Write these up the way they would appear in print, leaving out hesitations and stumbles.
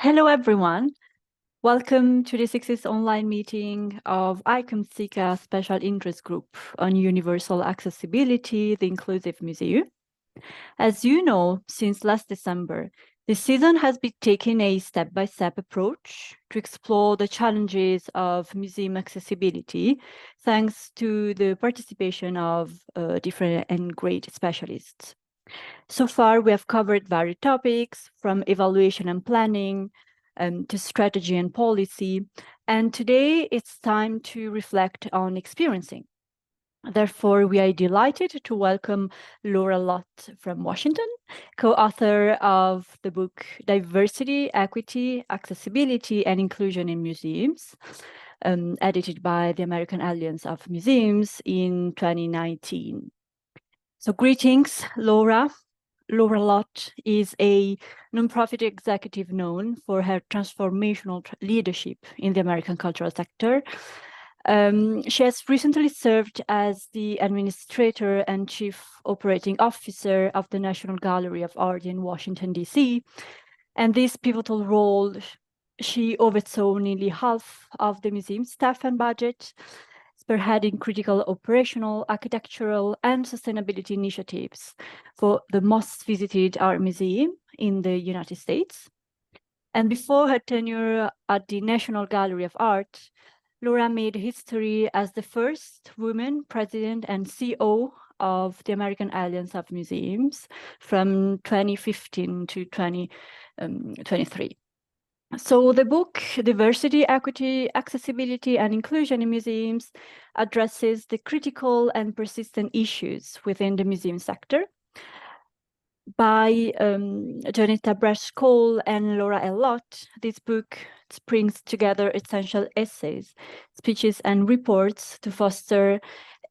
Hello, everyone. Welcome to the 6th online meeting of ICOMSICA Special Interest Group on Universal Accessibility, the Inclusive Museum. As you know, since last December, this season has been taking a step-by-step approach to explore the challenges of museum accessibility, thanks to the participation of different and great specialists. So far, we have covered various topics from evaluation and planning to strategy and policy. And today it's time to reflect on experiencing. Therefore, we are delighted to welcome Laura Lott from Washington, co-author of the book Diversity, Equity, Accessibility, and Inclusion in Museums, edited by the American Alliance of Museums in 2019. So greetings, Laura. Laura Lott is a nonprofit executive known for her transformational leadership in the American cultural sector. She has recently served as the administrator and chief operating officer of the National Gallery of Art in Washington, D.C. And this pivotal role, she oversaw nearly half of the museum's staff and budget, spearheading critical operational, architectural, and sustainability initiatives for the most visited art museum in the United States. And before her tenure at the National Gallery of Art, Laura made history as the first woman president and CEO of the American Alliance of Museums from 2015 to 2023. So the book, Diversity, Equity, Accessibility, and Inclusion in Museums, addresses the critical and persistent issues within the museum sector. By Jonita Brash-Cole and Laura L. Lott, this book brings together essential essays, speeches, and reports to foster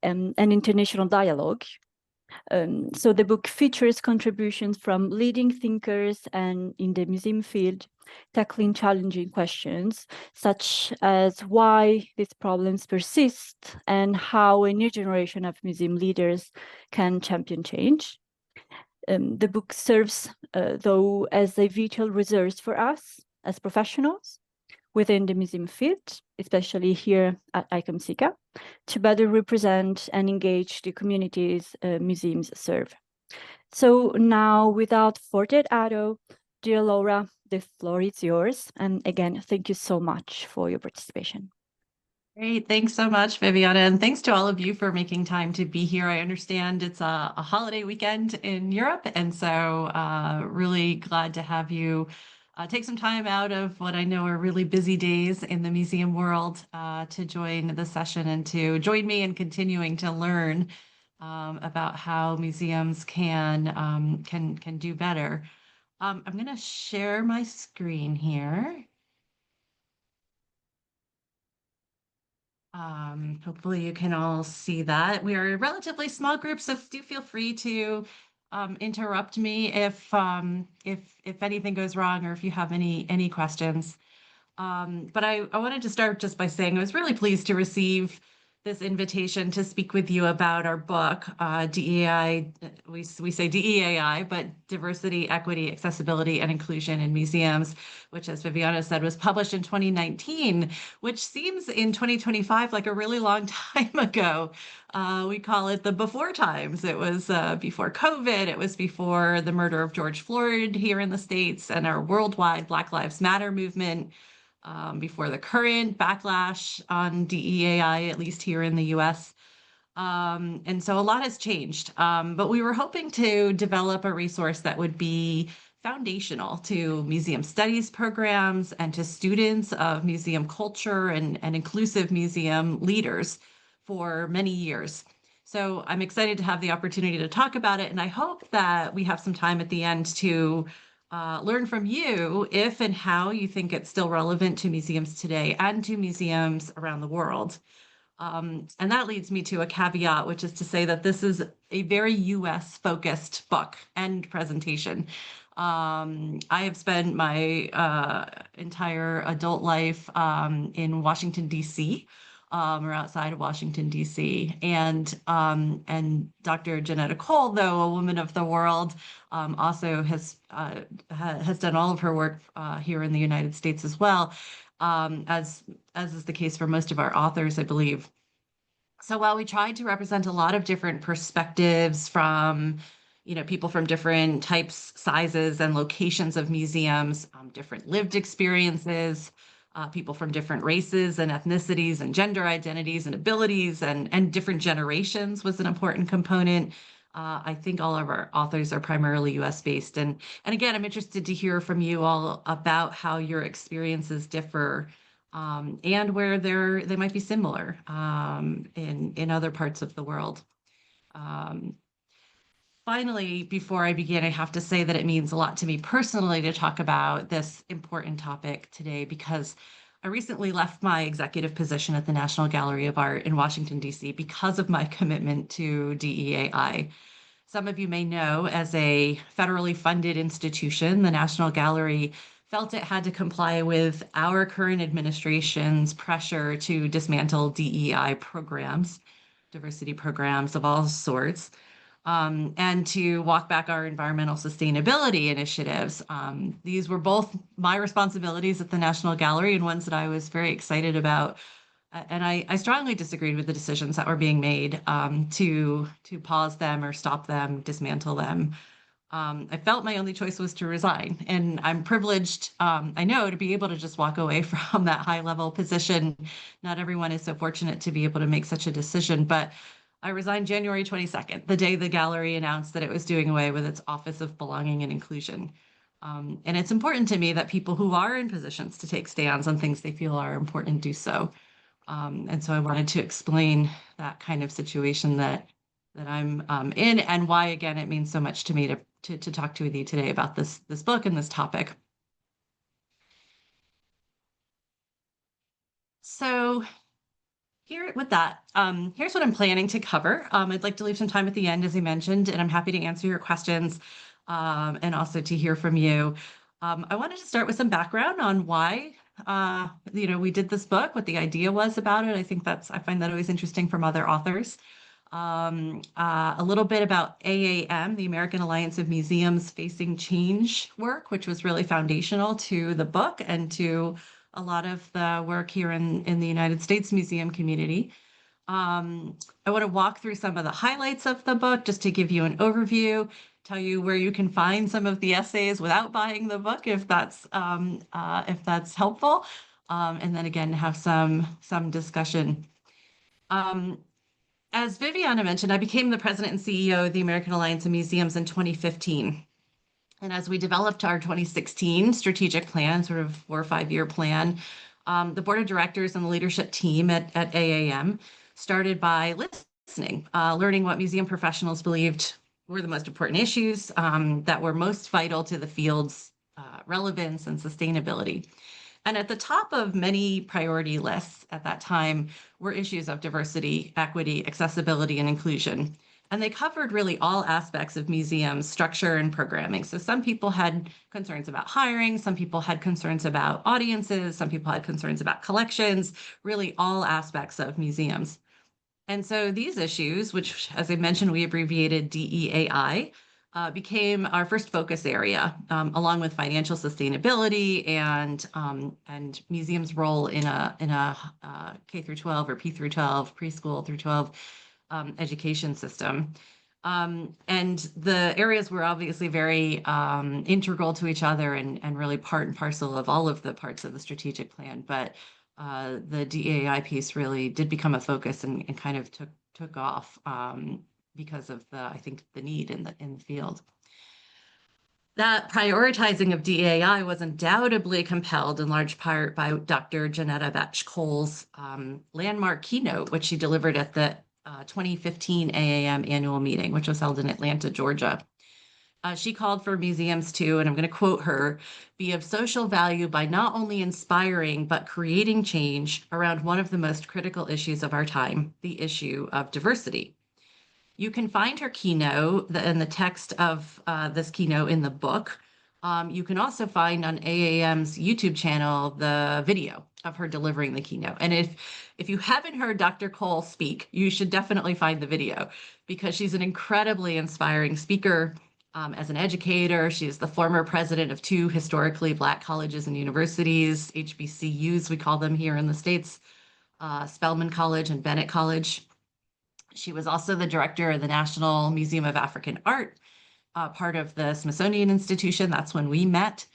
an international dialogue. So the book features contributions from leading thinkers and in the museum field, tackling challenging questions such as why these problems persist and how a new generation of museum leaders can champion change. The book serves, though, as a vital resource for us as professionals within the museum field, especially here at ICOMSICA, to better represent and engage the communities museums serve. So now, without further ado, dear Laura, the floor is yours. And again, thank you so much for your participation. Great. Thanks so much, Viviana. And thanks to all of you for making time to be here. I understand it's a holiday weekend in Europe. And so really glad to have you take some time out of what I know are really busy days in the museum world to join the session and to join me in continuing to learn about how museums can do better. I'm going to share my screen here. Hopefully you can all see that. We are a relatively small group, so do feel free to interrupt me if anything goes wrong or if you have any questions. But I wanted to start just by saying I was really pleased to receive this invitation to speak with you about our book, DEAI, we say DEAI, but Diversity, Equity, Accessibility, and Inclusion in Museums, which, as Viviana said, was published in 2019, which seems in 2025 like a really long time ago. We call it the before times. It was before COVID. It was before the murder of George Floyd here in the States and our worldwide Black Lives Matter movement. Before the current backlash on DEAI, at least here in the US. And so a lot has changed, but we were hoping to develop a resource that would be foundational to museum studies programs and to students of museum culture and inclusive museum leaders for many years. So I'm excited to have the opportunity to talk about it, and I hope that we have some time at the end to learn from you if and how you think it's still relevant to museums today and to museums around the world. And that leads me to a caveat, which is to say that this is a very US focused book and presentation. I have spent my entire adult life in Washington, D.C., or outside of Washington, D.C. And Dr. Janetta Cole, though a woman of the world, also has done all of her work here in the United States as well, as is the case for most of our authors, I believe. So while we tried to represent a lot of different perspectives from, people from different types, sizes, and locations of museums, different lived experiences, people from different races and ethnicities and gender identities and abilities and different generations was an important component. I think all of our authors are primarily US based. And again, I'm interested to hear from you all about how your experiences differ, and where they might be similar, in other parts of the world. Um, Finally, before I begin, I have to say that it means a lot to me personally to talk about this important topic today because I recently left my executive position at the National Gallery of Art in Washington, D.C. because of my commitment to DEAI. Some of you may know, as a federally funded institution, the National Gallery felt it had to comply with our current administration's pressure to dismantle DEI programs, diversity programs of all sorts, and to walk back our environmental sustainability initiatives. These were both my responsibilities at the National Gallery and ones that I was very excited about. And I strongly disagreed with the decisions that were being made, to pause them or stop them, dismantle them. I felt my only choice was to resign, and I'm privileged, I know, to be able to just walk away from that high level position. Not everyone is so fortunate to be able to make such a decision, but I resigned January 22nd, the day the gallery announced that it was doing away with its Office of Belonging and Inclusion. And it's important to me that people who are in positions to take stands on things they feel are important do so. And so I wanted to explain that kind of situation that I'm, in, and why, again, it means so much to me to talk to you today about this book and this topic. So here with that, here's what I'm planning to cover. I'd like to leave some time at the end, as I mentioned, and I'm happy to answer your questions, and also to hear from you. I wanted to start with some background on why, we did this book, what the idea was about it. I find that always interesting from other authors. A little bit about AAM, the American Alliance of Museums Facing Change work, which was really foundational to the book and to a lot of the work here in the United States museum community. I want to walk through some of the highlights of the book just to give you an overview, tell you where you can find some of the essays without buying the book, if that's helpful, and then again have some discussion. As Viviana mentioned, I became the president and CEO of the American Alliance of Museums in 2015. And as we developed our 2016 strategic plan, sort of 4 or 5 year plan, the board of directors and the leadership team at AAM started by listening, learning what museum professionals believed were the most important issues, that were most vital to the field's relevance and sustainability. And at the top of many priority lists at that time were issues of diversity, equity, accessibility, and inclusion. And they covered really all aspects of museums, structure, and programming. So some people had concerns about hiring, some people had concerns about audiences, some people had concerns about collections, really all aspects of museums. And so these issues, which, as I mentioned, we abbreviated DEAI, became our first focus area, along with financial sustainability and museums' role in a K through 12 or P through 12, preschool through 12, education system. And the areas were obviously very integral to each other and really part and parcel of all of the parts of the strategic plan. But the DEI piece really did become a focus and kind of took off, because of I think the need in the field. That prioritizing of DEI was undoubtedly compelled in large part by Dr. Janetta Batch-Cole's landmark keynote, which she delivered at the 2015 AAM annual meeting, which was held in Atlanta, Georgia. She called for museums to, and I'm going to quote her, be of social value by not only inspiring, but creating change around one of the most critical issues of our time, the issue of diversity. You can find her keynote and the text of this keynote in the book. You can also find on AAM's YouTube channel the video of her delivering the keynote. And if you haven't heard Dr. Cole speak, you should definitely find the video because she's an incredibly inspiring speaker. As an educator, she's the former president of two historically Black colleges and universities, HBCUs, we call them here in the States, Spelman College and Bennett College. She was also the director of the National Museum of African Art, part of the Smithsonian Institution. That's when we met.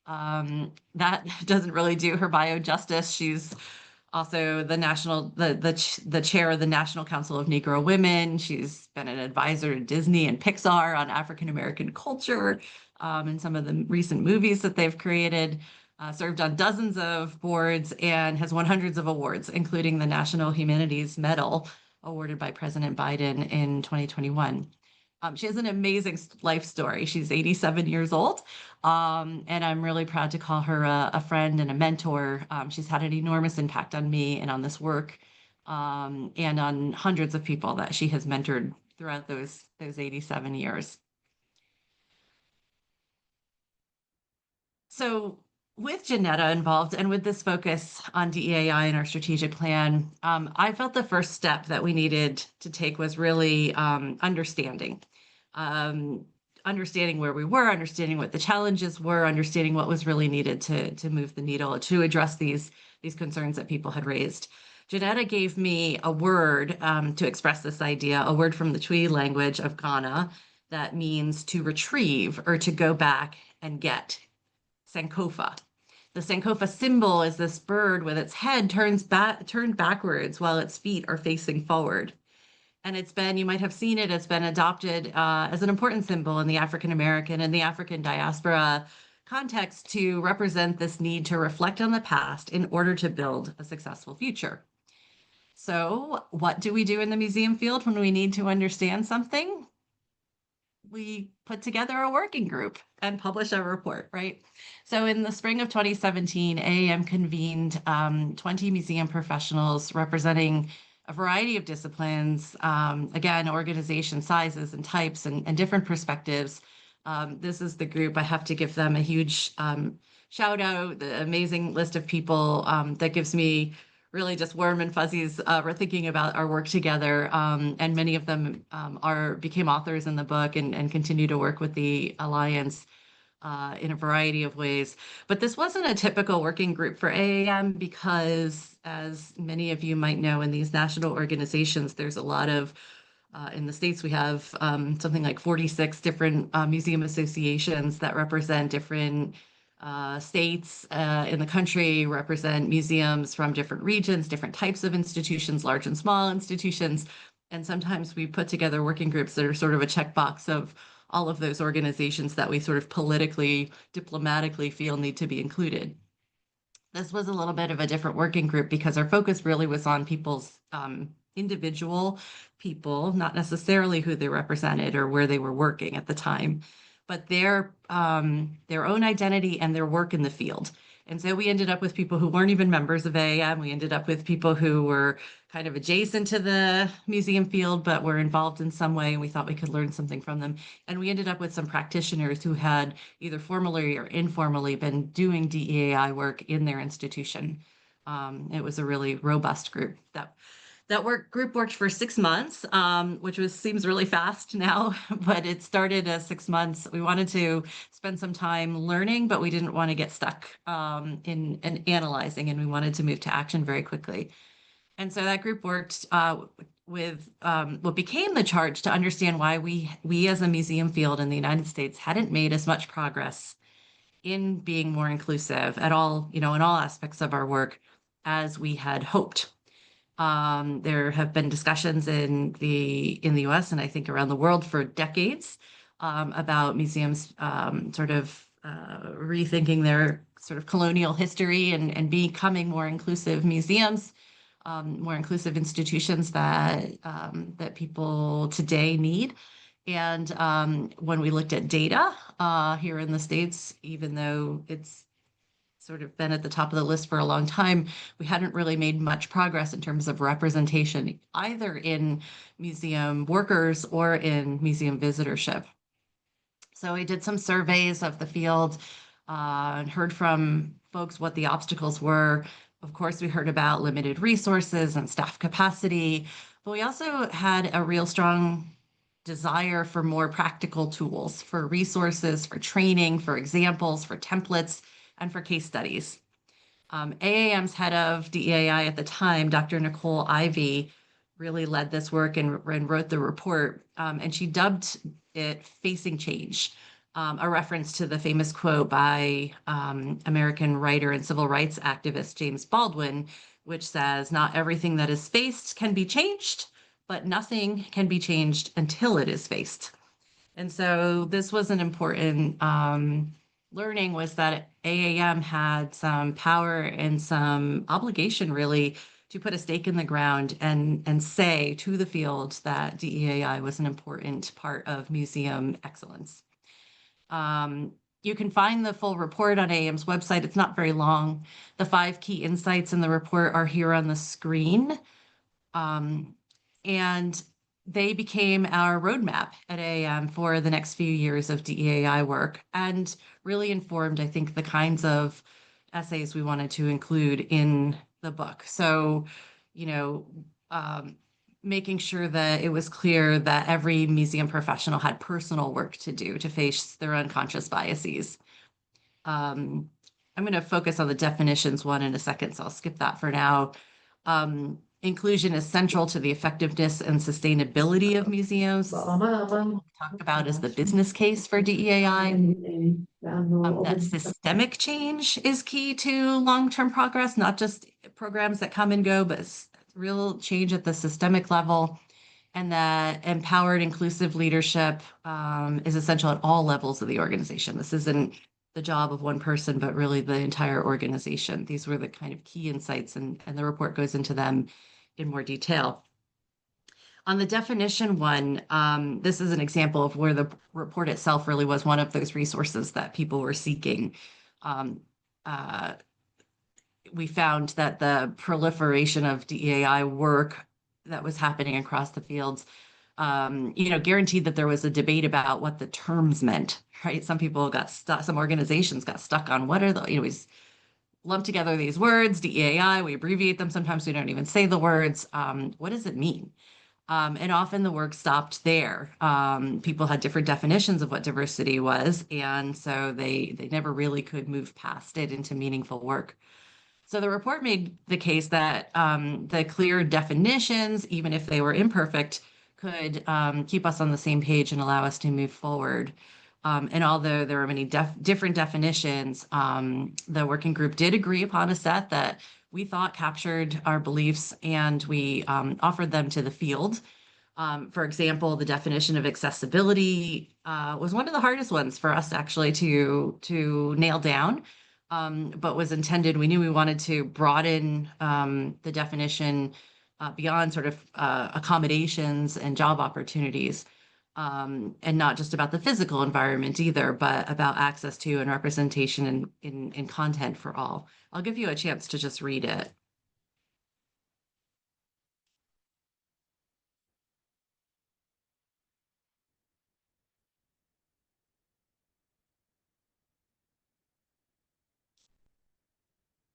That doesn't really do her bio justice. She's also the chair of the National Council of Negro Women. She's been an advisor to Disney and Pixar on African American culture in some of the recent movies that they've created. Served on dozens of boards and has won hundreds of awards, including the National Humanities Medal awarded by President Biden in 2021. She has an amazing life story. She's 87 years old, and I'm really proud to call her a friend and a mentor. She's had an enormous impact on me and on this work, and on hundreds of people that she has mentored throughout those 87 years. So with Janetta involved and with this focus on DEAI in our strategic plan, I felt the first step that we needed to take was really understanding where we were, understanding what the challenges were, understanding what was really needed to move the needle, to address these concerns that people had raised. Janetta gave me a word to express this idea, a word from the Twi language of Ghana that means to retrieve or to go back and get. Sankofa. The Sankofa symbol is this bird with its head turned backwards while its feet are facing forward. And you might have seen it, it's been adopted as an important symbol in the African American and the African diaspora context to represent this need to reflect on the past in order to build a successful future. So, what do we do in the museum field when we need to understand something? We put together a working group and publish a report, right? So in the spring of 2017, AAM convened 20 museum professionals representing a variety of disciplines, again, organization sizes and types and different perspectives. This is the group. I have to give them a huge shout out, the amazing list of people that gives me really just warm and fuzzies. We're thinking about our work together, and many of them became authors in the book and continue to work with the Alliance in a variety of ways. But this wasn't a typical working group for AAM because, as many of you might know, in these national organizations, there's a lot of in the States, we have something like 46 different museum associations that represent different states in the country, represent museums from different regions, different types of institutions, large and small institutions. And sometimes we put together working groups that are sort of a checkbox of all of those organizations that we sort of politically, diplomatically feel need to be included. This was a little bit of a different working group because our focus really was on people's individual people, not necessarily who they represented or where they were working at the time, but their own identity and their work in the field. And so we ended up with people who weren't even members of AAM. We ended up with people who were kind of adjacent to the museum field, but were involved in some way, and we thought we could learn something from them. And we ended up with some practitioners who had either formally or informally been doing DEAI work in their institution. It was a really robust group. That group worked for 6 months, which seems really fast now, but it started as 6 months. We wanted to spend some time learning, but we didn't want to get stuck in analyzing, and we wanted to move to action very quickly. And so that group worked with what became the charge to understand why we as a museum field in the United States hadn't made as much progress in being more inclusive at all, in all aspects of our work as we had hoped. There have been discussions in the US and I think around the world for decades about museums sort of rethinking their sort of colonial history and becoming more inclusive museums, more inclusive institutions that people today need. And when we looked at data here in the States, even though it's sort of been at the top of the list for a long time, we hadn't really made much progress in terms of representation, either in museum workers or in museum visitorship. So we did some surveys of the field and heard from folks what the obstacles were. Of course, we heard about limited resources and staff capacity, but we also had a real strong desire for more practical tools, for resources, for training, for examples, for templates, and for case studies. AAM's head of DEAI at the time, Dr. Nicole Ivy, really led this work and wrote the report, and she dubbed it Facing Change, a reference to the famous quote by American writer and civil rights activist James Baldwin, which says, "Not everything that is faced can be changed, but nothing can be changed until it is faced." And so this was an important learning, was that AAM had some power and some obligation really to put a stake in the ground and say to the field that DEAI was an important part of museum excellence. You can find the full report on AAM's website. It's not very long. The 5 key insights in the report are here on the screen. And they became our roadmap at AAM for the next few years of DEAI work, and really informed, I think, the kinds of essays we wanted to include in the book. So, you know, making sure that it was clear that every museum professional had personal work to do to face their unconscious biases. I'm going to focus on the definitions one in a second, so I'll skip that for now. Inclusion is central to the effectiveness and sustainability of museums. Talk about is the business case for DEAI. That systemic change is key to long-term progress, not just programs that come and go, but real change at the systemic level. And that empowered, inclusive leadership is essential at all levels of the organization. This isn't the job of one person, but really the entire organization. These were the kind of key insights, and the report goes into them in more detail. On the definition one, this is an example of where the report itself really was one of those resources that people were seeking. We found that the proliferation of DEAI work that was happening across the fields, guaranteed that there was a debate about what the terms meant, right? Some people got stuck, some organizations got stuck on what are the, we lump together these words, DEAI, we abbreviate them. Sometimes we don't even say the words. What does it mean? And often the work stopped there. People had different definitions of what diversity was, and so they never really could move past it into meaningful work. So the report made the case that the clear definitions, even if they were imperfect, could keep us on the same page and allow us to move forward. And although there are many different definitions, the working group did agree upon a set that we thought captured our beliefs, and we offered them to the field. For example, the definition of accessibility was one of the hardest ones for us actually to nail down, but was intended. We knew we wanted to broaden the definition beyond sort of accommodations and job opportunities, and not just about the physical environment either, but about access to and representation in content for all. I'll give you a chance to just read it.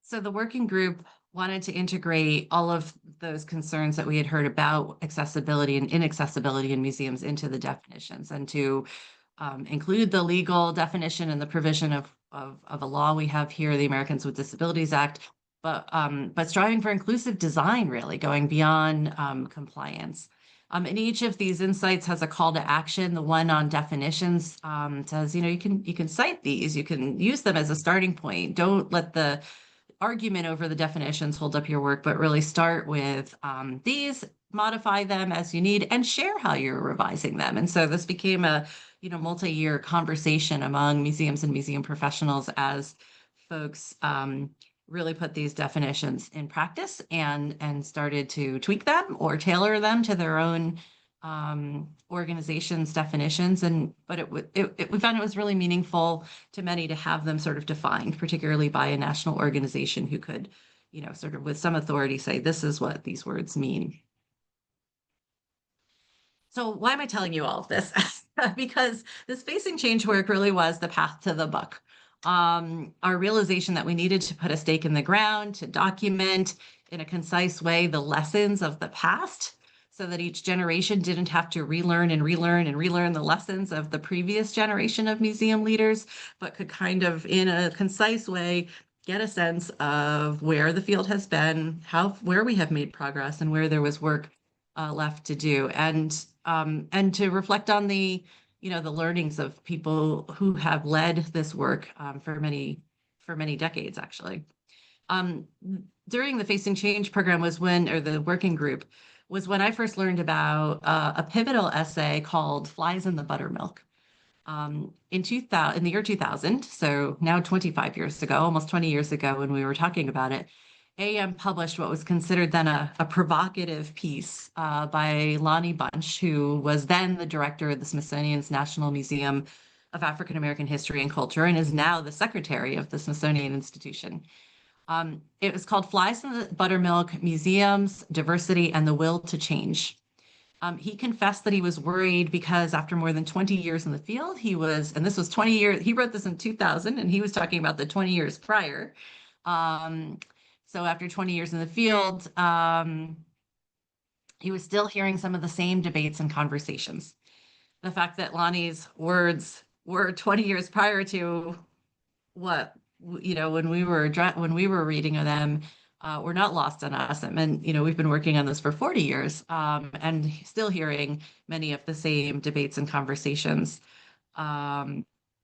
So the working group wanted to integrate all of those concerns that we had heard about accessibility and inaccessibility in museums into the definitions, and to include the legal definition and the provision of a law we have here, the Americans with Disabilities Act, but striving for inclusive design, really going beyond compliance. And each of these insights has a call to action. The one on definitions says, you can cite these, you can use them as a starting point. Don't let the argument over the definitions hold up your work, but really start with these, modify them as you need, and share how you're revising them. And so this became a multi-year conversation among museums and museum professionals as folks really put these definitions in practice and started to tweak them or tailor them to their own organization's definitions. But we found it was really meaningful to many to have them sort of defined, particularly by a national organization who could, sort of with some authority say, this is what these words mean. So why am I telling you all of this? Because this facing change work really was the path to the book. Our realization that we needed to put a stake in the ground to document in a concise way the lessons of the past so that each generation didn't have to relearn and relearn and relearn the lessons of the previous generation of museum leaders, but could kind of, in a concise way, get a sense of where the field has been, where we have made progress, and where there was work left to do, and to reflect on the learnings of people who have led this work for many decades, actually. Um, During the Facing Change program or the working group, was when I first learned about a pivotal essay called "Flies in the Buttermilk." In the year 2000, so now 25 years ago, almost 20 years ago when we were talking about it, AM published what was considered then a provocative piece by Lonnie Bunch, who was then the director of the Smithsonian's National Museum of African American History and Culture and is now the secretary of the Smithsonian Institution. It was called Flies in the Buttermilk: Museums, Diversity, and the Will to Change. He confessed that he was worried because after more than 20 years in the field, and this was 20 years, he wrote this in 2000, and he was talking about the 20 years prior. So after 20 years in the field, he was still hearing some of the same debates and conversations. The fact that Lonnie's words were 20 years prior to what, when we were reading them, were not lost on us. And we've been working on this for 40 years, and still hearing many of the same debates and conversations.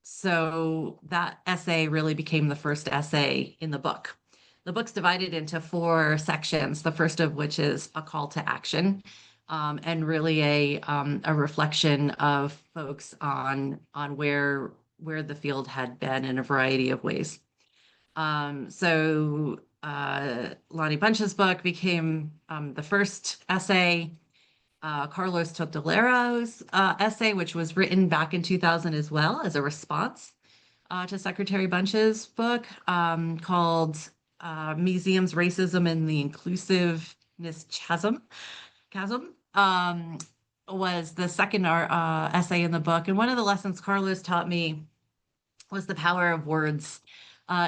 So that essay really became the first essay in the book. The book's divided into 4 sections, the first of which is a call to action, and really a reflection of folks on where the field had been in a variety of ways. So Lonnie Bunch's book became the first essay. Carlos Totolaro's essay, which was written back in 2000 as well as a response to Secretary Bunch's book, called Museums, Racism, and the Inclusiveness Chasm, was the second essay in the book. And one of the lessons Carlos taught me was the power of words.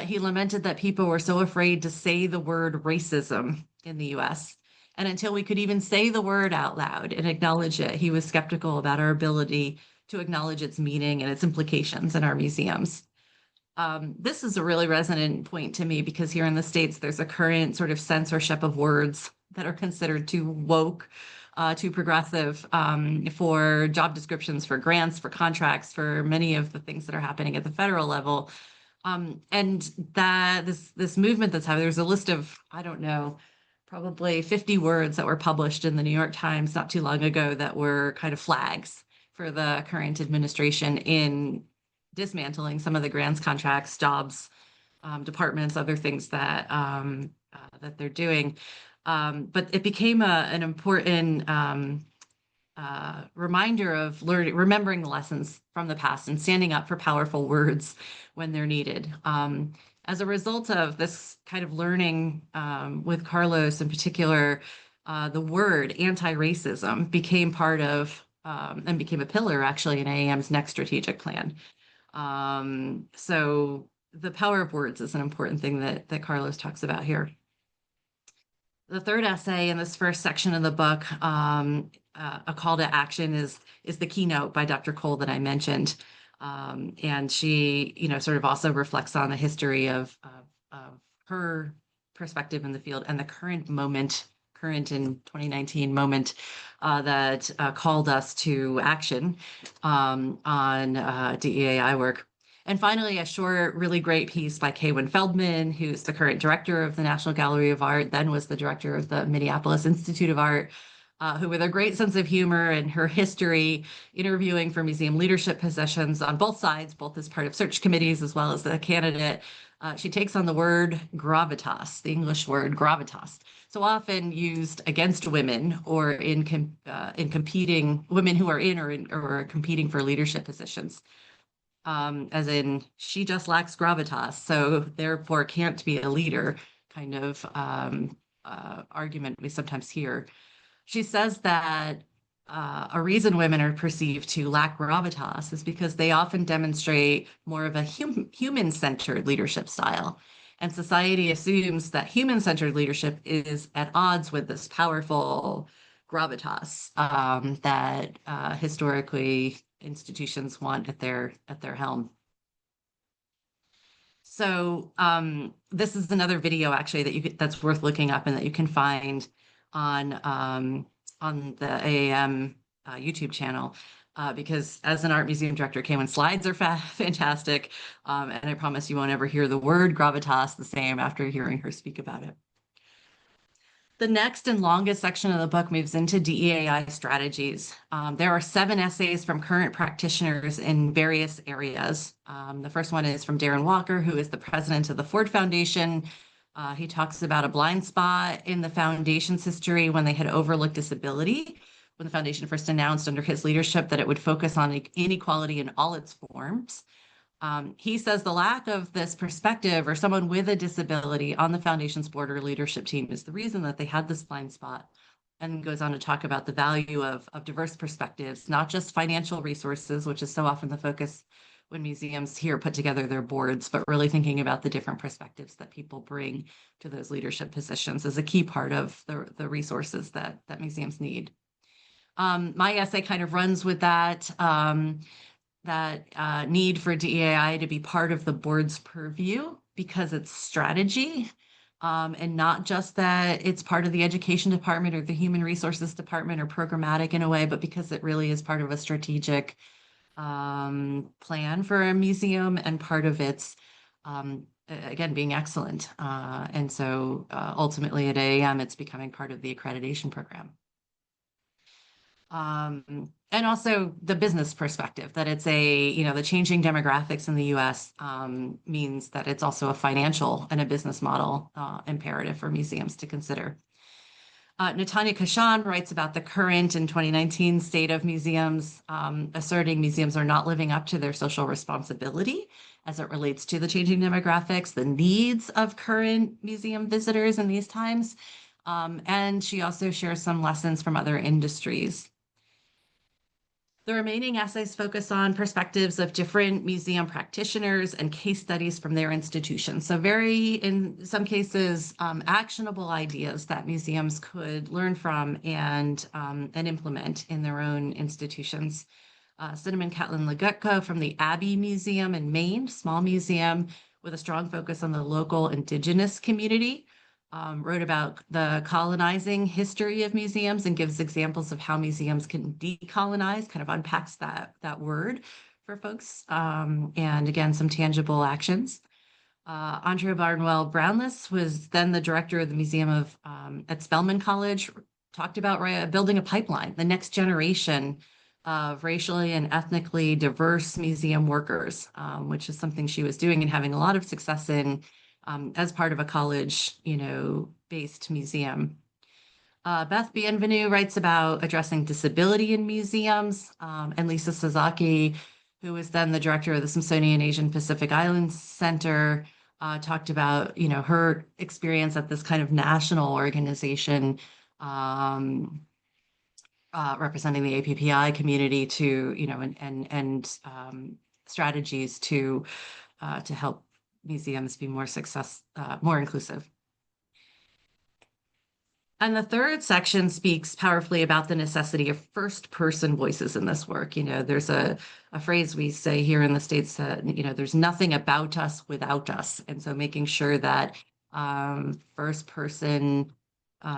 He lamented that people were so afraid to say the word racism in the US. And until we could even say the word out loud and acknowledge it, he was skeptical about our ability to acknowledge its meaning and its implications in our museums. This is a really resonant point to me because here in the States, there's a current sort of censorship of words that are considered too woke, too progressive, for job descriptions, for grants, for contracts, for many of the things that are happening at the federal level. And that this movement that's happening, there's a list of, I don't know, probably 50 words that were published in the New York Times not too long ago that were kind of flags for the current administration in dismantling some of the grants, contracts, jobs, departments, other things that they're doing. But it became an important reminder of remembering the lessons from the past and standing up for powerful words when they're needed. As a result of this kind of learning with Carlos in particular, the word anti-racism became part of and became a pillar actually in AAM's next strategic plan. So the power of words is an important thing that Carlos talks about here. The third essay in this first section of the book, A Call to Action, is the keynote by Dr. Cole that I mentioned. And she, sort of also reflects on the history of her perspective in the field and the current in 2019 moment that called us to action on DEAI work. And finally, a short, really great piece by Kaywin Feldman, who's the current director of the National Gallery of Art, then was the director of the Minneapolis Institute of Art, who with a great sense of humor and her history interviewing for museum leadership positions on both sides, both as part of search committees as well as the candidate, she takes on the word gravitas, the English word gravitas, so often used against women or in competing women who are in or competing for leadership positions. As in, she just lacks gravitas, so therefore can't be a leader, kind of argument we sometimes hear. She says that a reason women are perceived to lack gravitas is because they often demonstrate more of a human-centered leadership style. And society assumes that human-centered leadership is at odds with this powerful gravitas that historically institutions want at their helm. So this is another video actually that's worth looking up and that you can find on the AAM YouTube channel. Because as an art museum director, Kaywen, slides are fantastic. And I promise you won't ever hear the word gravitas the same after hearing her speak about it. The next and longest section of the book moves into DEAI strategies. There are 7 essays from current practitioners in various areas. The first one is from Darren Walker, who is the president of the Ford Foundation. He talks about a blind spot in the foundation's history when they had overlooked disability, when the foundation first announced under his leadership that it would focus on inequality in all its forms. He says the lack of this perspective or someone with a disability on the foundation's board or leadership team is the reason that they had this blind spot, and goes on to talk about the value of diverse perspectives, not just financial resources, which is so often the focus when museums here put together their boards, but really thinking about the different perspectives that people bring to those leadership positions is a key part of the resources that museums need. My essay kind of runs with that. Need for DEI to be part of the board's purview because it's strategy, and not just that it's part of the education department or the human resources department or programmatic in a way, but because it really is part of a strategic plan for a museum and part of its, again, being excellent. And so ultimately at AAM, it's becoming part of the accreditation program. And also the business perspective that it's the changing demographics in the US means that it's also a financial and a business model imperative for museums to consider. Natanya Kashan writes about the current and 2019 state of museums, asserting museums are not living up to their social responsibility as it relates to the changing demographics, the needs of current museum visitors in these times. And she also shares some lessons from other industries. The remaining essays focus on perspectives of different museum practitioners and case studies from their institutions. So in some cases, actionable ideas that museums could learn from and implement in their own institutions. Cinnamon Catlin Legutko from the Abbey Museum in Maine, small museum with a strong focus on the local indigenous community. Wrote about the colonizing history of museums and gives examples of how museums can decolonize, kind of unpacks that word for folks, and again, some tangible actions. Andrea Barnwell Brownless was then the director of the museum of at Spelman College, talked about building a pipeline, the next generation of racially and ethnically diverse museum workers, which is something she was doing and having a lot of success in as part of a college-based museum. Beth Bienvenu writes about addressing disability in museums, and Lisa Sasaki, who was then the director of the Smithsonian Asian Pacific Islands Center, talked about her experience at this kind of national organization representing the APPI community to and strategies to help museums be more inclusive. And the third section speaks powerfully about the necessity of first-person voices in this work. There's a phrase we say here in the States that, there's nothing about us without us. And so making sure that first-person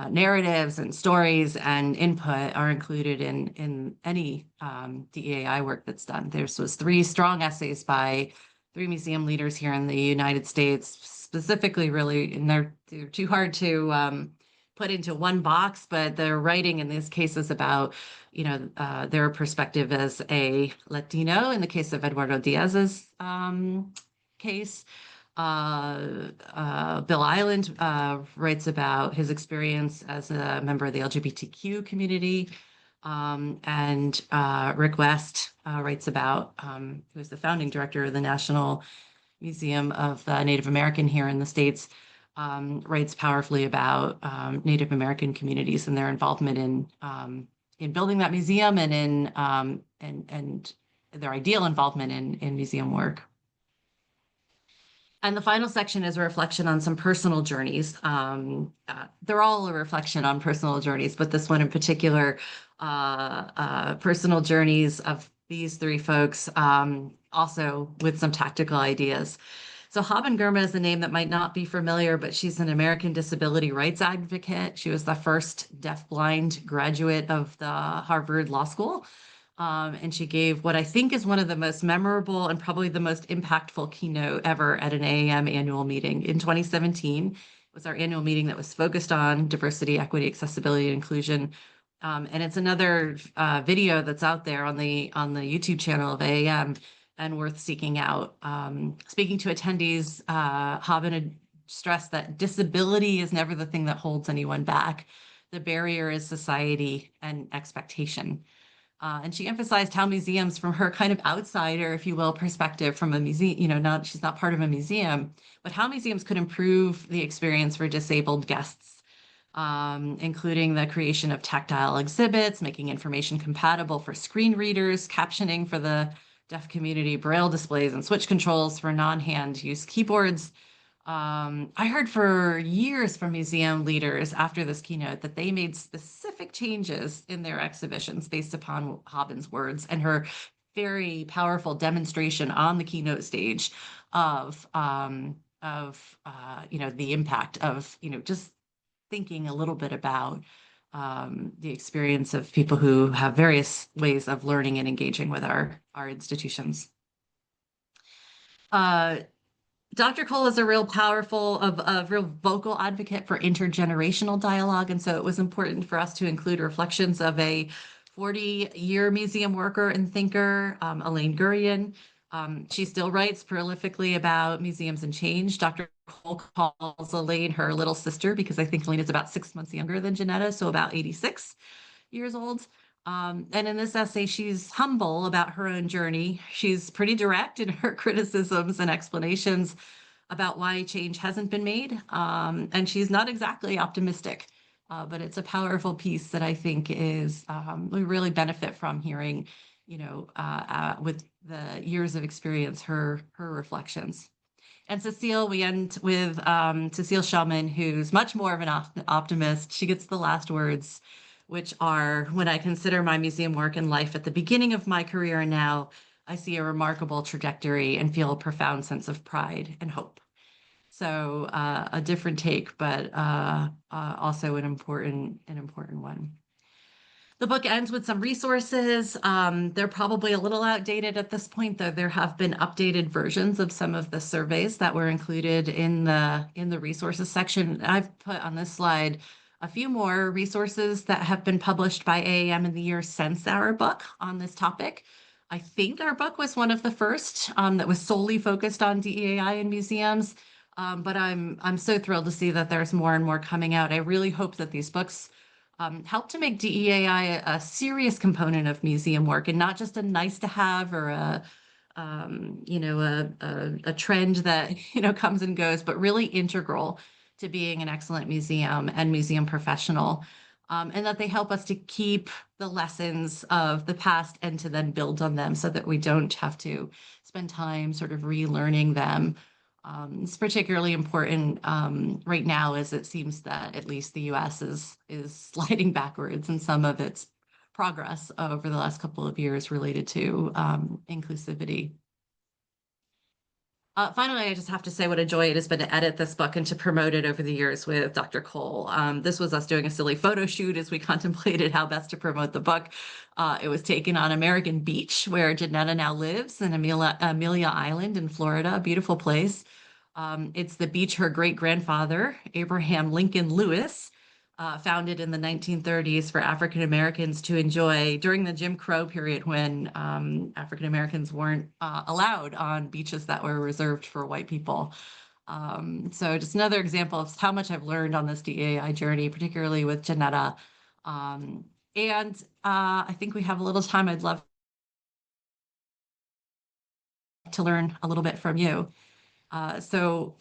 narratives and stories and input are included in any DEAI work that's done. Was 3 strong essays by 3 museum leaders here in the United States, specifically really, and they're too hard to put into one box, but they're writing in these cases about, their perspective as a Latino in the case of Eduardo Diaz's case. Bill Island writes about his experience as a member of the LGBTQ community. And Rick West writes about, who is the founding director of the National Museum of the Native American here in the States, writes powerfully about Native American communities and their involvement in in building that museum and in and their ideal involvement in museum work. And the final section is a reflection on some personal journeys. They're all a reflection on personal journeys, but this one in particular, personal journeys of these three folks, also with some tactical ideas. So Haben Girma is a name that might not be familiar, but she's an American disability rights advocate. She was the first deaf-blind graduate of the Harvard Law School. And she gave what I think is one of the most memorable and probably the most impactful keynote ever at an AAM annual meeting in 2017. It was our annual meeting that was focused on diversity, equity, accessibility, and inclusion. And it's another video that's out there on the YouTube channel of AAM and worth seeking out. Speaking to attendees, Haben had stressed that disability is never the thing that holds anyone back. The barrier is society and expectation. And she emphasized how museums, from her kind of outsider, if you will, perspective from a museum, she's not part of a museum, but how museums could improve the experience for disabled guests, including the creation of tactile exhibits, making information compatible for screen readers, captioning for the deaf community, braille displays, and switch controls for non-hand use keyboards. I heard for years from museum leaders after this keynote that they made specific changes in their exhibitions based upon Haben's words and her very powerful demonstration on the keynote stage of the impact of just thinking a little bit about the experience of people who have various ways of learning and engaging with our institutions. Dr. Cole is a real vocal advocate for intergenerational dialogue. And so it was important for us to include reflections of a 40-year museum worker and thinker, Elaine Gurian. She still writes prolifically about museums and change. Dr. Cole calls Elaine her little sister because I think Elaine is about 6 months younger than Janetta, so about 86 years old. And in this essay, she's humble about her own journey. She's pretty direct in her criticisms and explanations about why change hasn't been made. And she's not exactly optimistic, but it's a powerful piece that I think is we really benefit from hearing, with the years of experience, her reflections. And Cecile, we end with Cecile Schellman, who's much more of an optimist. She gets the last words, which are, when I consider my museum work and life at the beginning of my career and now, I see a remarkable trajectory and feel a profound sense of pride and hope. So a different take, but also an important one. The book ends with some resources. They're probably a little outdated at this point, though there have been updated versions of some of the surveys that were included in the resources section. I've put on this slide a few more resources that have been published by AAM in the years since our book on this topic. I think our book was one of the first that was solely focused on DEAI in museums, but I'm so thrilled to see that there's more and more coming out. I really hope that these books help to make DEAI a serious component of museum work and not just a nice to have or a trend that comes and goes, but really integral to being an excellent museum and museum professional, and that they help us to keep the lessons of the past and to then build on them so that we don't have to spend time sort of relearning them. It's particularly important right now, as it seems that at least the U.S. is sliding backwards in some of its progress over the last couple of years related to inclusivity. Finally, I just have to say what a joy it has been to edit this book and to promote it over the years with Dr. Cole. This was us doing a silly photo shoot as we contemplated how best to promote the book. It was taken on American Beach, where Janetta now lives, in Amelia Island in Florida, a beautiful place. It's the beach her great-grandfather, Abraham Lincoln Lewis, founded in the 1930s for African Americans to enjoy during the Jim Crow period when African Americans weren't allowed on beaches that were reserved for white people. So just another example of how much I've learned on this DEI journey, particularly with Janetta. And I think we have a little time. I'd love to learn a little bit from you. So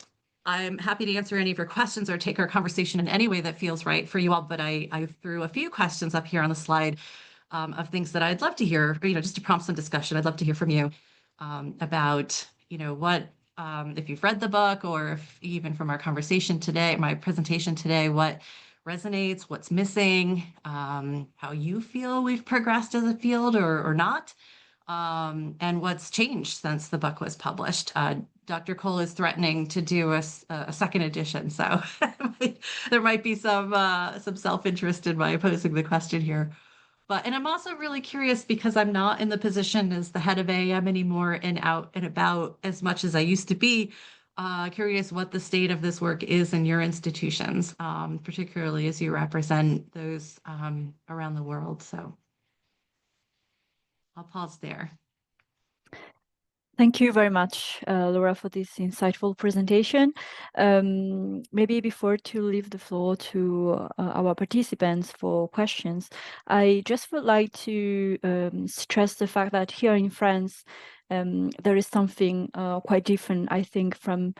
I'm happy to answer any of your questions or take our conversation in any way that feels right for you all, but I threw a few questions up here on the slide of things that I'd love to hear, or, just to prompt some discussion. I'd love to hear from you about, what, if you've read the book, or if even from our conversation today, my presentation today, what resonates, what's missing, how you feel we've progressed as a field or not, and what's changed since the book was published. Dr. Cole is threatening to do a second edition, so there might be some self-interest in my posing the question here. And I'm also really curious because I'm not in the position as the head of AAM anymore and out and about as much as I used to be. Curious what the state of this work is in your institutions, particularly as you represent those around the world. So I'll pause there. Thank you very much, Laura, for this insightful presentation. Maybe before to leave the floor to our participants for questions, I just would like to stress the fact that here in France, there is something quite different, I think, from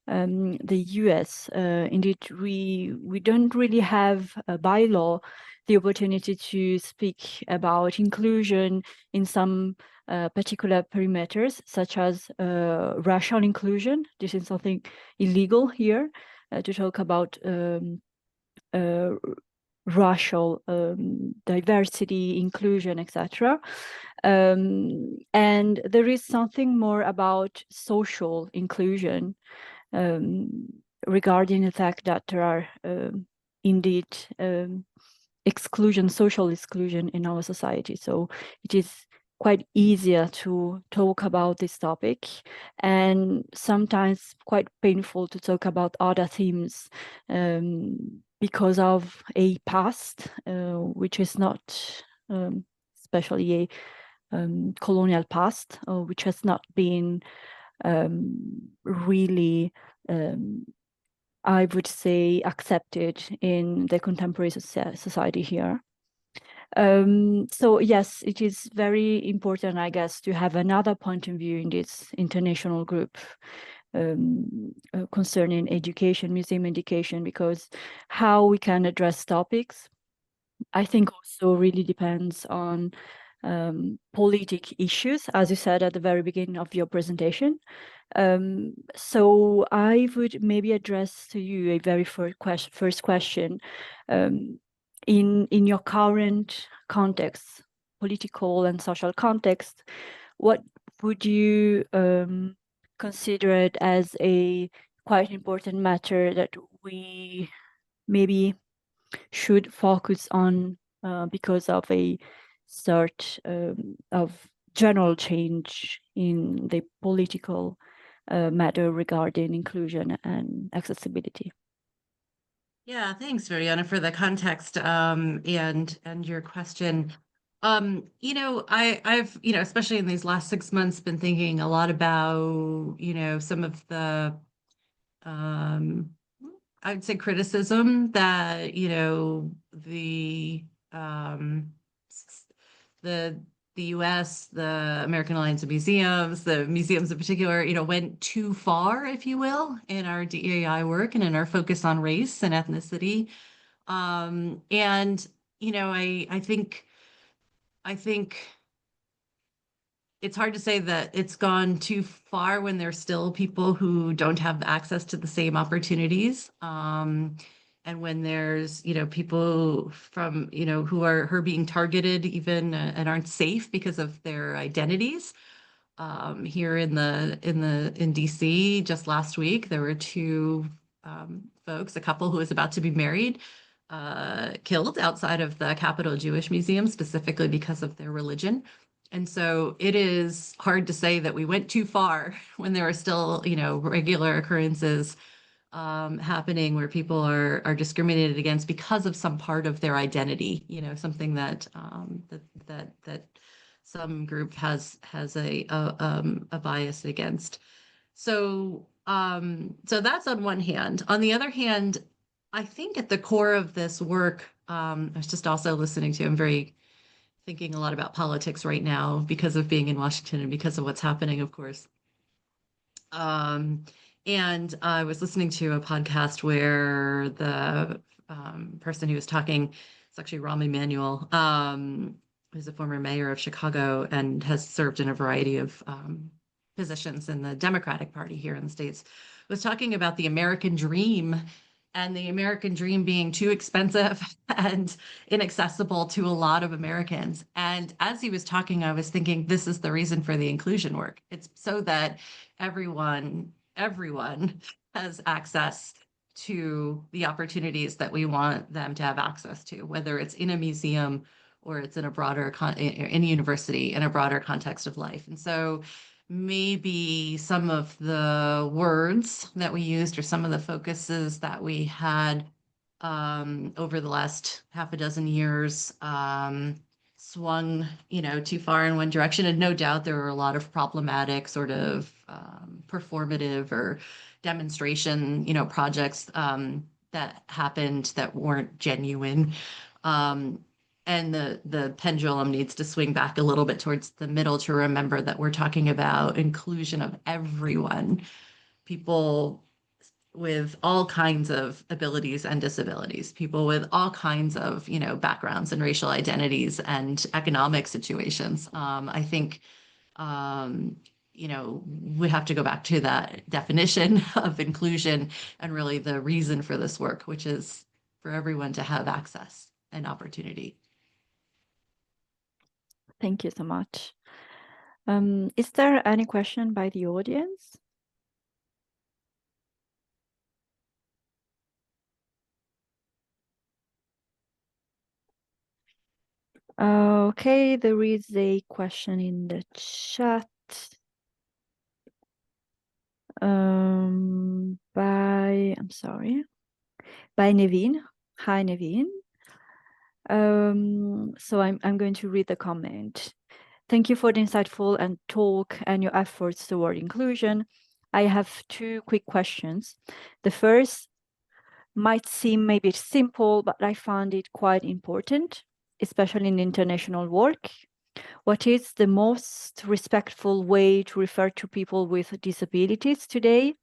the US. Indeed, we don't really have by law the opportunity to speak about inclusion in some particular perimeters, such as racial inclusion. This is something illegal here to talk about racial diversity, inclusion, etc. And there is something more about social inclusion regarding the fact that there are indeed exclusion, social exclusion in our society. So it is quite easier to talk about this topic, and sometimes quite painful to talk about other themes because of a past which is not especially a colonial past, which has not been really I would say accepted in the contemporary society here. So yes, it is very important, I guess, to have another point of view in this international group concerning education, museum education, because how we can address topics, I think, also really depends on politic issues, as you said at the very beginning of your presentation. So I would maybe address to you a very first question. In your current context, political and social context, what would you consider it as a quite important matter that we maybe should focus on because of a sort of general change in the political matter regarding inclusion and accessibility? Yeah, thanks, Mariana, for the context and your question. I've, especially in these last 6 months, been thinking a lot about, some of the I would say criticism that, the the US, the American Alliance of Museums, the museums in particular, went too far, if you will, in our DEI work and in our focus on race and ethnicity. And I think it's hard to say that it's gone too far when there's still people who don't have access to the same opportunities. And when there's, people from, who are being targeted even and aren't safe because of their identities. Here in DC just last week, there were two folks, a couple who was about to be married, killed outside of the Capitol Jewish Museum, specifically because of their religion. And so it is hard to say that we went too far when there are still, regular occurrences happening where people are discriminated against because of some part of their identity, something that that some group has a bias against. So so that's on one hand. On the other hand, I think at the core of this work, I was just also listening to, I'm very thinking a lot about politics right now because of being in Washington and because of what's happening, of course. And I was listening to a podcast where the person who was talking, it's actually Rahm Emanuel, who's a former mayor of Chicago and has served in a variety of positions in the Democratic Party here in the States, was talking about the American dream and the American dream being too expensive and inaccessible to a lot of Americans. And as he was talking, I was thinking, this is the reason for the inclusion work. It's so that everyone has access to the opportunities that we want them to have access to, whether it's in a museum or it's in a broader in a university in a broader context of life. And so maybe some of the words that we used or some of the focuses that we had over the last half a dozen years swung, too far in one direction. And no doubt there were a lot of problematic sort of performative or demonstration, projects that happened that weren't genuine. And the pendulum needs to swing back a little bit towards the middle to remember that we're talking about inclusion of everyone, people with all kinds of abilities and disabilities, people with all kinds of, backgrounds and racial identities and economic situations. I think, we have to go back to that definition of inclusion and really the reason for this work, which is for everyone to have access and opportunity. Thank you so much. Is there any question by the audience? Okay, there is a question in the chat by Nevin. Hi, Nevin. So I'm going to read the comment. Thank you for the insightful and talk and your efforts toward inclusion. I have two quick questions. The first might seem maybe simple, but I found it quite important, especially in international work. What is the most respectful way to refer to people with disabilities today?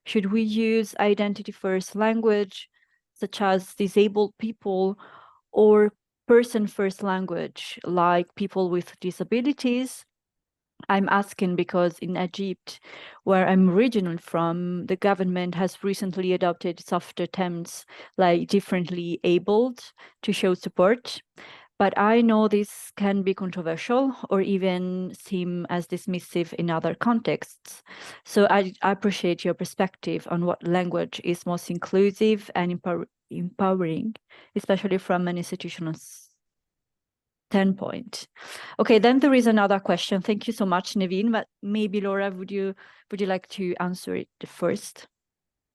Should we use identity-first language, such as disabled people, or person-first language, like people with disabilities? I'm asking because in Egypt, where I'm originally from, the government has recently adopted softer terms like differently abled to show support. But I know this can be controversial or even seem as dismissive in other contexts. So I appreciate your perspective on what language is most inclusive and empowering, especially from an institutional standpoint. Okay, then there is another question. Thank you so much, Naveen. But maybe Laura, would you like to answer it first?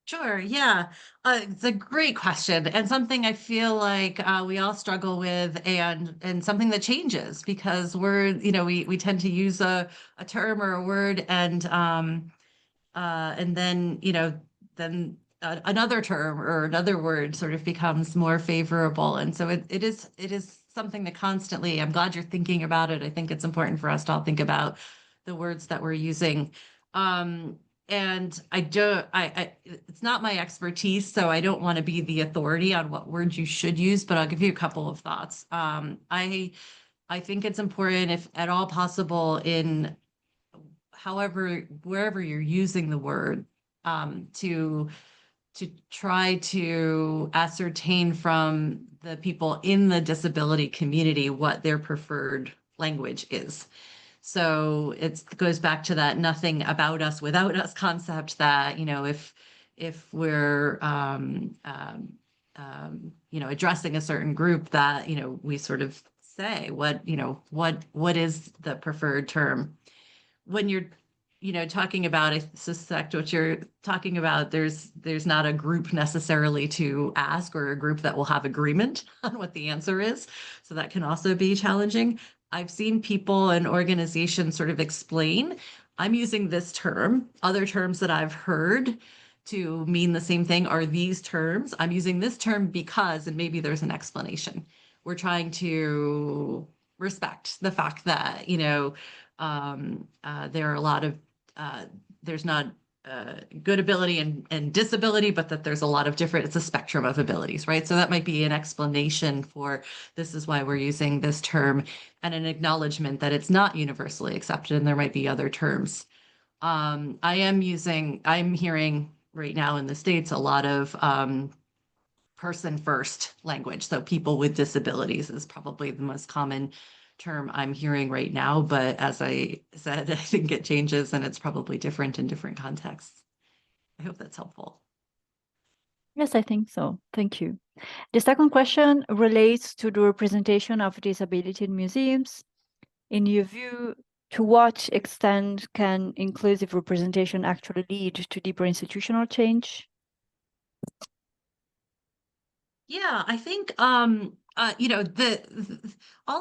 Sure, yeah. It's a great question and something I feel like we all struggle with and something that changes because we tend to use a term or a word and then then another term or another word sort of becomes more favorable. And so it is something that constantly, I'm glad you're thinking about it. I think it's important for us to all think about the words that we're using. And I don't, it's not my expertise, so I don't want to be the authority on what words you should use, but I'll give you a couple of thoughts. I think it's important, if at all possible, in wherever you're using the word, to try to ascertain from the people in the disability community what their preferred language is. So it goes back to that nothing about us without us concept that, if we're, addressing a certain group that, we sort of say what is the preferred term. When you're, talking about, I suspect what you're talking about, there's not a group necessarily to ask or a group that will have agreement on what the answer is. So that can also be challenging. I've seen people and organizations sort of explain, I'm using this term. Other terms that I've heard to mean the same thing are these terms. I'm using this term because, and maybe there's an explanation. We're trying to respect the fact that, there are a lot of, there's not good ability and disability, but that there's a lot of different, it's a spectrum of abilities, right? So that might be an explanation for this is why we're using this term, and an acknowledgement that it's not universally accepted and there might be other terms. I'm hearing right now in the States a lot of person first language. So people with disabilities is probably the most common term I'm hearing right now. But as I said, I think it changes and it's probably different in different contexts. I hope that's helpful. Yes, I think so. Thank you. The second question relates to the representation of disability in museums. In your view, to what extent can inclusive representation actually lead to deeper institutional change? Yeah, I think all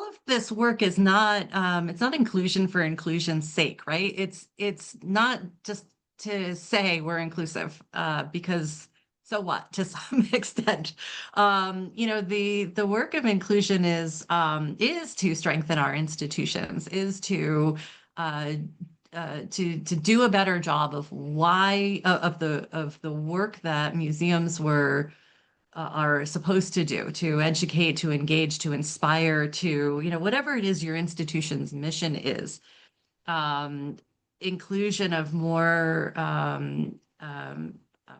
of this work is not it's not inclusion for inclusion's sake, right? It's not just to say we're inclusive because so what to some extent. The work of inclusion is to strengthen our institutions, is uh to do a better job of why of the work that museums are supposed to do, to educate, to engage, to inspire, to, whatever it is your institution's mission is. um, Inclusion of more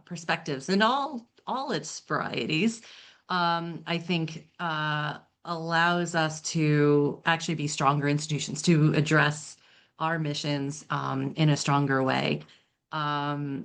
perspectives in all its varieties, I think allows us to actually be stronger institutions to address our missions in a stronger way.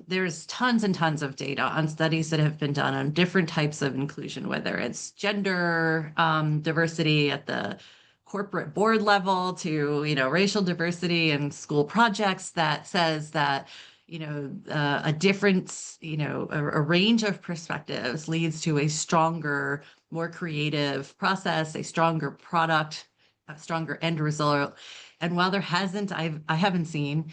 There's tons and tons of data on studies that have been done on different types of inclusion, whether it's gender diversity at the corporate board level to racial diversity and school projects, that says that a difference, a range of perspectives leads to a stronger, more creative process, a stronger product, a stronger end result. And while I haven't seen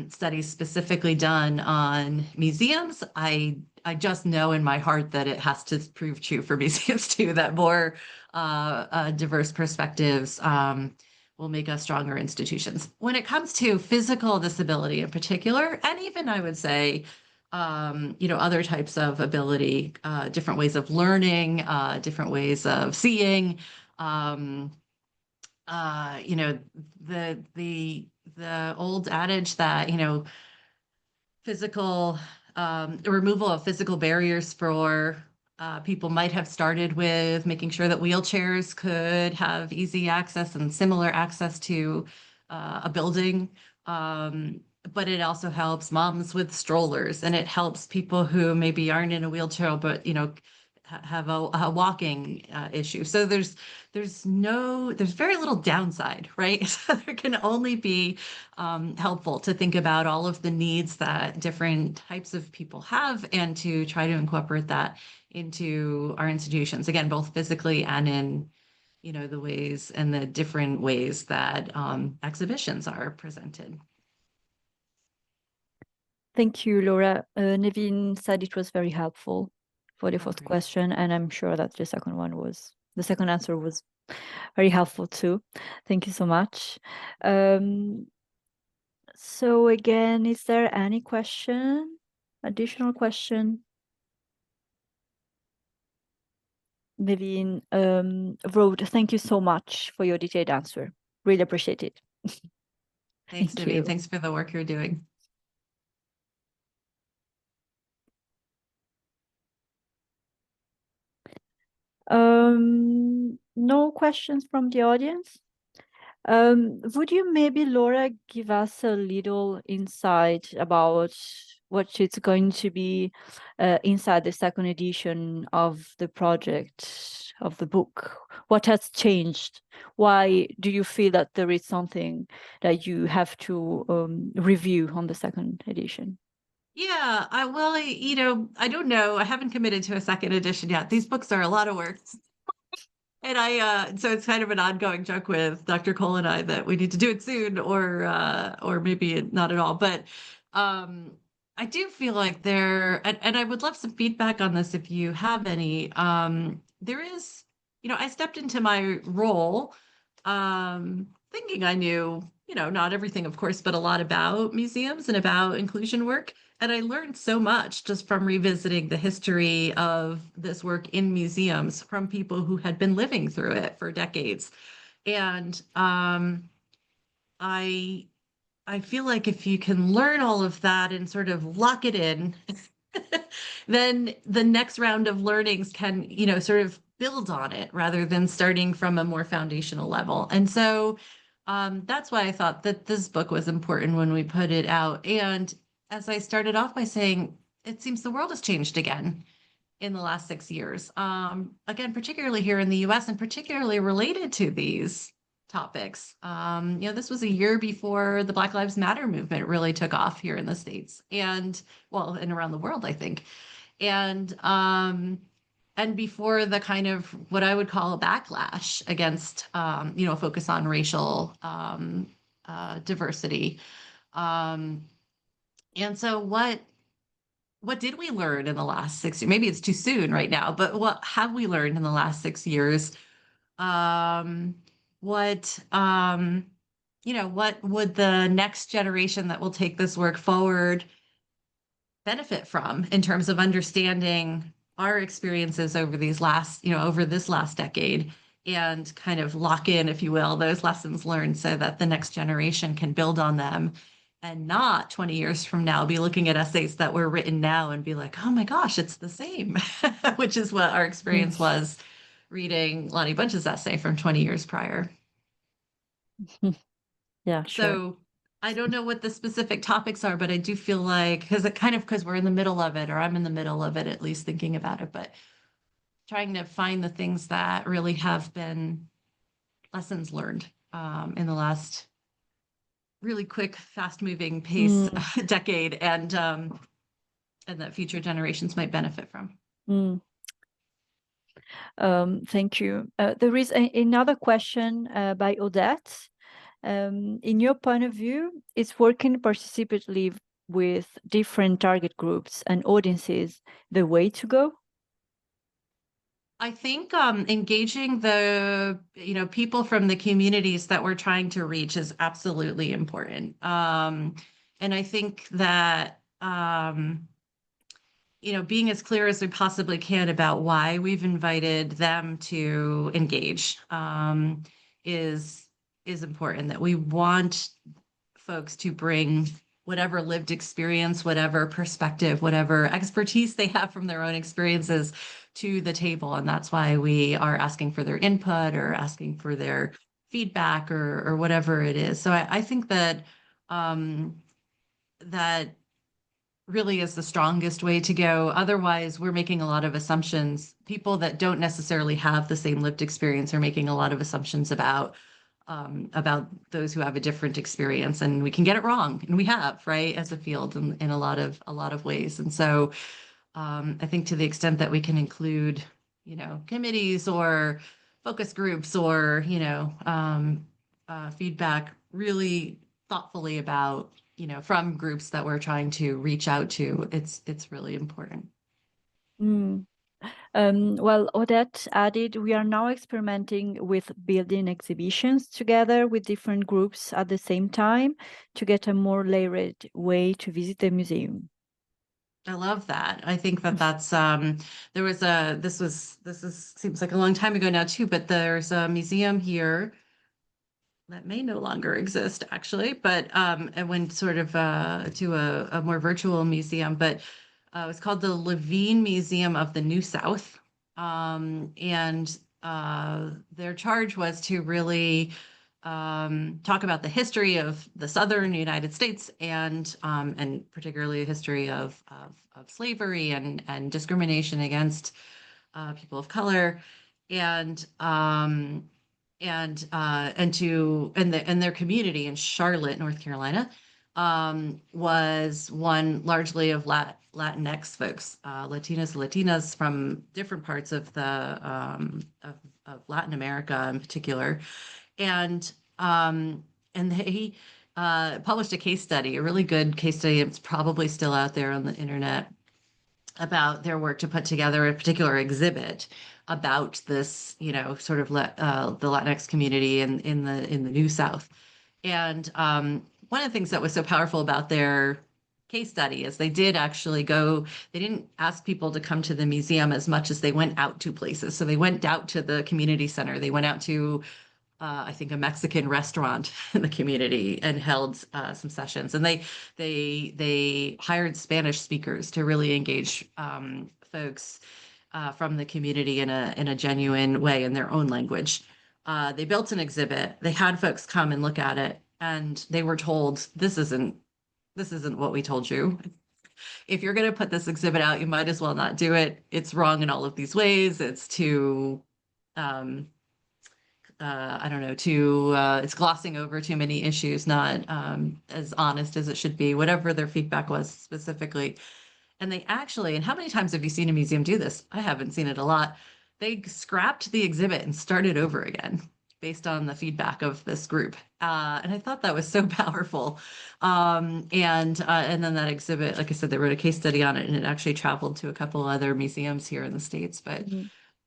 studies specifically done on museums, I just know in my heart that it has to prove true for museums too, that more diverse perspectives will make us stronger institutions. When it comes to physical disability in particular, and even I would say, other types of ability, different ways of learning, different ways of seeing, um, uh, you know, the old adage that, physical the removal of physical barriers for people might have started with making sure that wheelchairs could have easy access and similar access to a building. But it also helps moms with strollers, and it helps people who maybe aren't in a wheelchair, but have a walking issue. So there's very little downside, right? So there can only be helpful to think about all of the needs that different types of people have, and to try to incorporate that into our institutions, again, both physically and in the ways and the different ways that exhibitions are presented. Thank you, Laura. Nevin said it was very helpful for the Oh, first great. question, and I'm sure that the second answer was very helpful too. Thank you so much. So again, is there any additional question? Nevin wrote, thank you so much for your detailed answer. Really appreciate it. Thanks, Thank Naveen. you. Thanks for the work you're doing. No questions from the audience? Would you maybe, Laura, give us a little insight about what it's going to be inside the second edition of the project, of the book? What has changed? Why do you feel that there is something that you have to review on the second edition? Yeah, I don't know. I haven't committed to a second edition yet. These books are a lot of work. And so it's kind of an ongoing joke with Dr. Cole and I that we need to do it soon, or maybe not at all. But um, I do feel like and I would love some feedback on this if you have any. There is, I stepped into my role, thinking I knew, not everything, of course, but a lot about museums and about inclusion work. And I learned so much just from revisiting the history of this work in museums from people who had been living through it for decades. And I I feel like if you can learn all of that and sort of lock it in, then the next round of learnings can, sort of build on it rather than starting from a more foundational level. And so that's why I thought that this book was important when we put it out. And as I started off by saying, it seems the world has changed again in the last 6 years. Again, particularly here in the US and particularly related to these topics. This was a year before the Black Lives Matter movement really took off here in the States and well, and around the world, I think. And before the kind of what I would call a backlash against, a focus on racial diversity. Um, and so what did we learn in the last 6 years? Maybe it's too soon right now, but what have we learned in the last 6 years? Um, what would the next generation that will take this work forward benefit from in terms of understanding our experiences over over this last decade and kind of lock in, if you will, those lessons learned so that the next generation can build on them and not 20 years from now be looking at essays that were written now and be like, oh my gosh, it's the same, which is what our experience was reading Lonnie Bunch's essay from 20 years prior. Yeah, sure. So I don't know what the specific topics are, but I do feel like because we're in the middle of it, or I'm in the middle of it, at least thinking about it, but trying to find the things that really have been lessons learned in the last really quick, fast moving pace decade, and that future generations might benefit from. Thank you. There is another question by Odette. In your point of view, is working participatively with different target groups and audiences the way to go? I think engaging the people from the communities that we're trying to reach is absolutely important. And I think that being as clear as we possibly can about why we've invited them to engage is important. That we want folks to bring whatever lived experience, whatever perspective, whatever expertise they have from their own experiences to the table. And that's why we are asking for their input or asking for their feedback or whatever it is. So I think that that really is the strongest way to go. Otherwise, we're making a lot of assumptions. People that don't necessarily have the same lived experience are making a lot of assumptions about those who have a different experience, and we can get it wrong, and we have, right, as a field in a lot of ways. And so I think to the extent that we can include, committees or focus groups or, feedback really thoughtfully about, from groups that we're trying to reach out to, it's really important. Well, Odette added, we are now experimenting with building exhibitions together with different groups at the same time to get a more layered way to visit the museum. I love that. I think that that's seems like a long time ago now too, but there's a museum here that may no longer exist actually, but it went sort of to a more virtual museum, but it was called the Levine Museum of the New South. And their charge was to really talk about the history of the Southern United States and particularly the history of slavery and discrimination against people of color, and their community in Charlotte, North Carolina, was one largely of Latinx folks, Latinas from different parts of of Latin America in particular, and they published a case study, a really good case study. It's probably still out there on the internet, about their work to put together a particular exhibit about this, sort of the Latinx community in the New South. And one of the things that was so powerful about their case study is they did actually go, they didn't ask people to come to the museum as much as they went out to places. So they went out to the community center. They went out to, I think, a Mexican restaurant in the community and held some sessions. And they hired Spanish speakers to really engage folks from the community in a genuine way in their own language. They built an exhibit. They had folks come and look at it, and they were told, this isn't what we told you. If you're going to put this exhibit out, you might as well not do it. It's wrong in all of these ways. It's too, I don't know, it's glossing over too many issues, not as honest as it should be, whatever their feedback was specifically. And they actually, and how many times have you seen a museum do this? I haven't seen it a lot. They scrapped the exhibit and started over again based on the feedback of this group. And I thought that was so powerful. And then that exhibit, like I said, they wrote a case study on it, and it actually traveled to a couple other museums here in the States. But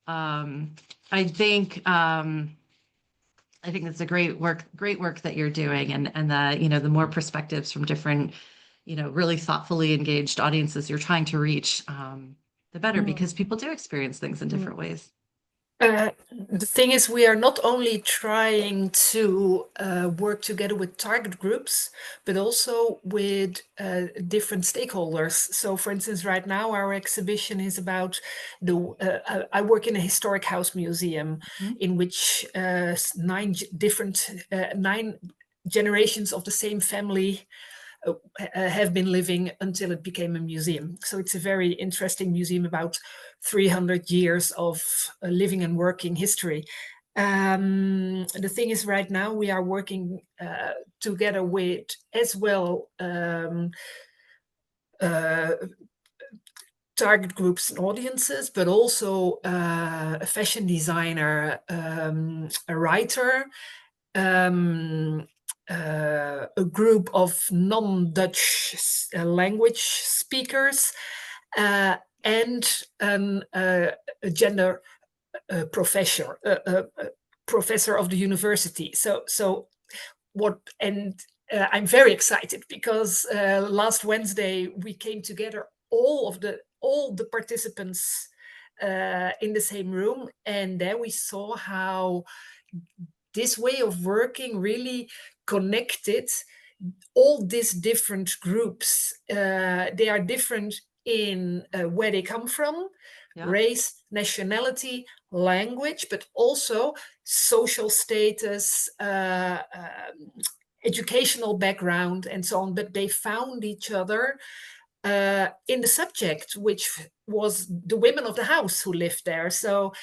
I think that's a great work that you're doing, and that, the more perspectives from different, really thoughtfully engaged audiences you're trying to reach, the better, because people do experience things in different ways. The thing is, we are not only trying to work together with target groups, but also with different stakeholders. So, for instance, right now our exhibition is about I work in a historic house museum in which 9 generations of the same family have been living until it became a museum. So it's a very interesting museum about 300 years of living and working history. The thing is, right now we are working together with as well target groups and audiences, but also a fashion designer, a writer, a group of non-Dutch language speakers, and a gender professor of the university. So what? And I'm very excited because last Wednesday we came together, all the participants in the same room, and there we saw how this way of working really connected all these different groups. They are different in where they come from, race, nationality, language, but also social status, educational background, and so on. But they found each other in the subject, which was the women of the house who lived there. So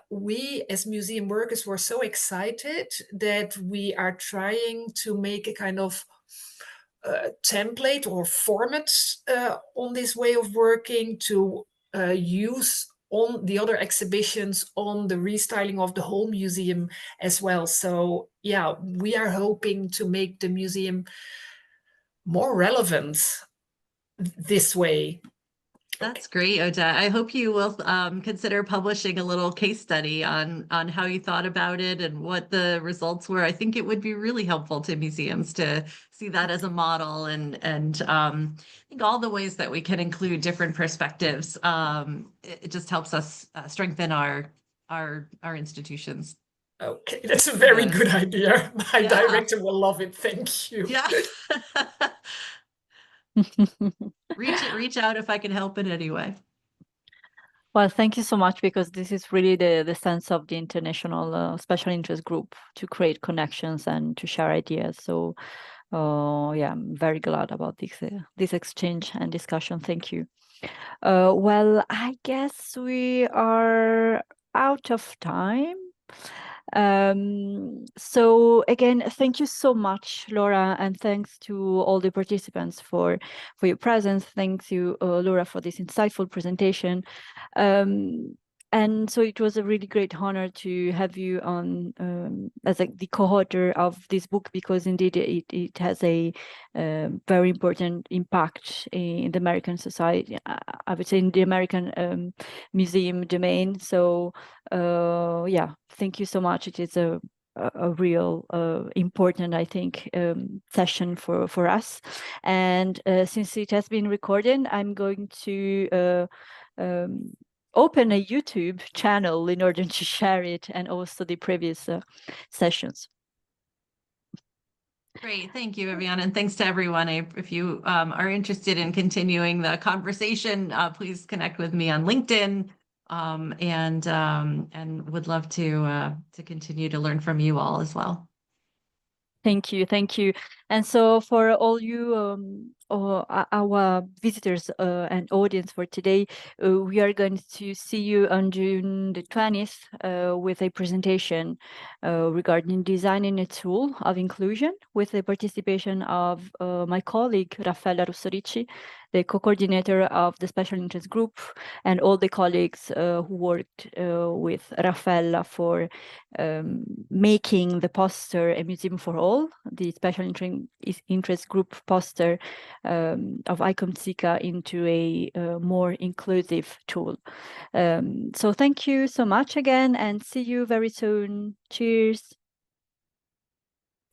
we as museum workers were so excited that we are trying to make a kind of template or format on this way of working to use on the other exhibitions, on the restyling of the whole museum as well. So yeah, we are hoping to make the museum more relevant this way. That's great, Odette. I hope you will consider publishing a little case study on how you thought about it and what the results were. I think it would be really helpful to museums to see that as a model, and I think all the ways that we can include different perspectives. It just helps us strengthen our institutions. Okay, that's a very good idea. My director will love it. Thank you. Yeah. Reach out if I can help in any way. Well, thank you so much, because this is really the sense of the international special interest group, to create connections and to share ideas. So yeah, I'm very glad about this exchange and discussion. Thank you. Well, I guess we are out of time. So again, thank you so much, Laura, and thanks to all the participants for your presence. Thanks you, Laura, for this insightful presentation. And so it was a really great honor to have you on as the co-author of this book, because indeed it has a very important impact in the American society, I would say in the American museum domain. So yeah, thank you so much. It is a a real important, I think, session for us. And since it has been recorded, I'm going to open a YouTube channel in order to share it, and also the previous sessions. Great, thank you, Vivian, and thanks to everyone. If you are interested in continuing the conversation, please connect with me on LinkedIn, and would love to continue to learn from you all as well. Thank you, thank you. And so for all you, our visitors and audience for today, we are going to see you on June the 20th with a presentation regarding designing a tool of inclusion, with the participation of my colleague, Raffaella Russorici, the co-coordinator of the Special Interest Group, and all the colleagues who worked with Raffaella for making the poster A Museum for All, the Special Interest Group poster of ICOMSICA, into a more inclusive tool. So thank you so much again, and see you very soon. Cheers.